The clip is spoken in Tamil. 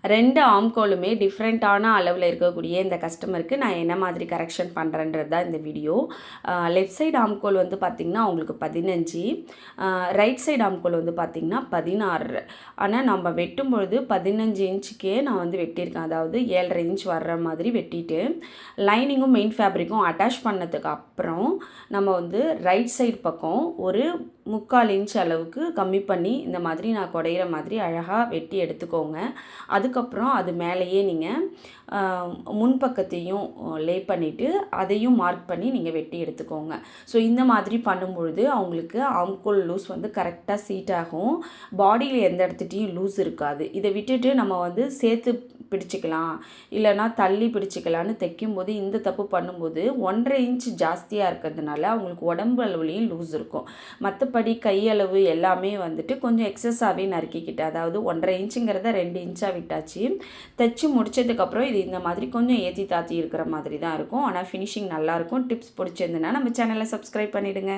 2 ஆம்கோலுமே டிஃப்ரெண்ட்டான அளவில் இருக்கக்கூடிய இந்த கஸ்டமருக்கு நான் என்ன மாதிரி கரெக்ஷன் பண்ணுறேன்றது தான் இந்த வீடியோ. லெஃப்ட் சைடு ஆம்கோல் வந்து பார்த்திங்கன்னா உங்களுக்கு 15, ரைட் சைடு ஆம்கோல் வந்து பார்த்திங்கன்னா 16. ஆனால் நம்ம வெட்டும்பொழுது 15 இன்ச்சுக்கே நான் வந்து வெட்டியிருக்கேன். அதாவது 7.5 இன்ச் வர்ற மாதிரி வெட்டிட்டு லைனிங்கும் மெயின் ஃபேப்ரிக்கும் அட்டாச் பண்ணதுக்கு அப்புறம் நம்ம வந்து ரைட் சைடு பக்கம் ஒரு 3/4 இன்ச் அளவுக்கு கம்மி பண்ணி இந்த மாதிரி நான் குடையிற மாதிரி அழகாக வெட்டி எடுத்துக்கோங்க. அதுக்கப்புறம் அது மேலேயே நீங்கள் முன்பக்கத்தையும் லே பண்ணிவிட்டு அதையும் மார்க் பண்ணி நீங்கள் வெட்டி எடுத்துக்கோங்க. ஸோ இந்த மாதிரி பண்ணும்பொழுது அவங்களுக்கு ஆம்கோல் லூஸ் வந்து கரெக்டாக சீட் ஆகும். பாடியில் எந்த இடத்துட்டையும் லூஸ் இருக்காது. இதை விட்டுட்டு நம்ம வந்து சேர்த்து பிடிச்சிக்கலாம் இல்லைனா தள்ளி பிடிச்சிக்கலான்னு தைக்கும்போது இந்த தப்பு பண்ணும்போது 1.5 இன்ச் ஜாஸ்தியாக இருக்கிறதுனால அவங்களுக்கு உடம்பு அளவுலேயும் லூஸ் இருக்கும். மற்றபடி கையளவு எல்லாமே வந்துட்டு கொஞ்சம் எக்ஸஸாகவே நறுக்கிக்கிட்டு, அதாவது 1.5 இன்ச்சுங்கிறத 2 இன்ச்சாக விட்டாச்சு. தைச்சி முடிச்சதுக்கப்புறம் இது இந்த மாதிரி கொஞ்சம் ஏற்றி தாத்தி இருக்கிற மாதிரி தான் இருக்கும். ஆனால் ஃபினிஷிங் நல்லாயிருக்கும். டிப்ஸ் பிடிச்சிருந்துன்னா நம்ம சேனலை சப்ஸ்கிரைப் பண்ணிவிடுங்க.